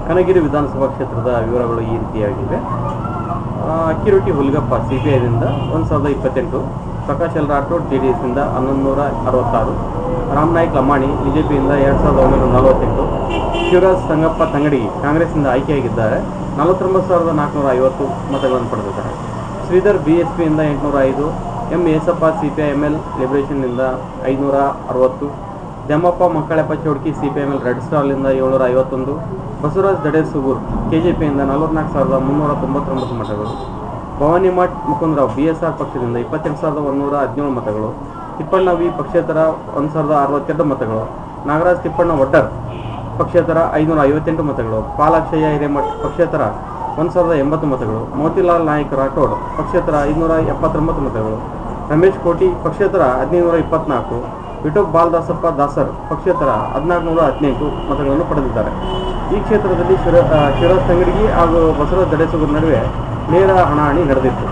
ಕನಗಿರಿ ವಿಧಾನಸಭಾ ಕ್ಷೇತ್ರದ ವಿವರಗಳು ಈ ರೀತಿಯಾಗಿವೆ. ಅಕ್ಕಿರೊಟ್ಟಿ ಹುಲ್ಗಪ್ಪ CPIದಿಂದ 1028, ಪ್ರಕಾಶ್ ಎಲ್ ರಾಠೋಡ್ JDSನಿಂದ 1166, ರಾಮನಾಯ್ಕ್ ಲಮಾಣಿ BJPಯಿಂದ 2948, ಶಿವರಾಜ್ ಸಂಗಪ್ಪ ತಂಗಡಗಿ ಕಾಂಗ್ರೆಸ್ನಿಂದ ಆಯ್ಕೆಯಾಗಿದ್ದಾರೆ, 49,450 ಮತಗಳನ್ನು ಪಡೆದಿದ್ದಾರೆ. ಶ್ರೀಧರ್ BSPಯಿಂದ 805, M ಏಸಪ್ಪ CPIML ಲಿಬರೇಷನ್ನಿಂದ 560, ದ್ಯಾಮಪ್ಪ ಮಂಕಳಪ್ಪ ಚೌಡ್ಕಿ CPIML ರೆಡ್ ಸ್ಟಾರ್ನಿಂದ 751, ಬಸವರಾಜ್ ದಡೇಸುಗೂರ್ KJPಯಿಂದ 44,399 ಮತಗಳು, ಭವಾನಿ ಮಠ್ ಮುಕುಂದರಾವ್ BSR ಪಕ್ಷದಿಂದ 22,117 ಮತಗಳು, ತಿಪ್ಪಣ್ಣ ವಿ ಪಕ್ಷೇತರ 1,062 ಮತಗಳು, ನಾಗರಾಜ್ ತಿಪ್ಪಣ್ಣ ಒಡ್ಡರ್ ಪಕ್ಷೇತರ 558 ಮತಗಳು, ಪಾಲಾಕ್ಷಯ್ಯ ಹಿರೇಮಠ್ ಪಕ್ಷೇತರ 1,080 ಮತಗಳು, ಮೋತಿಲಾಲ್ ನಾಯ್ಕ್ ರಾಠೋಡ್ ಪಕ್ಷೇತರ 579 ಮತಗಳು, ರಮೇಶ್ ಕೋಟಿ ಪಕ್ಷೇತರ 1524, ವಿಠೋಬ್ ಬಾಲದಾಸಪ್ಪ ದಾಸರ್ ಪಕ್ಷೇತರ 1418 ಮತಗಳನ್ನು ಪಡೆದಿದ್ದಾರೆ. ಈ ಕ್ಷೇತ್ರದಲ್ಲಿ ಶಿವರಾಜ್ ತಂಗಡಗಿ ಹಾಗೂ ಬಸವರಾಜ್ ದಡೇಸುಗೂರ್ ನಡುವೆ ನೇರ ಹಣಾಹಣಿ ನಡೆದಿತ್ತು.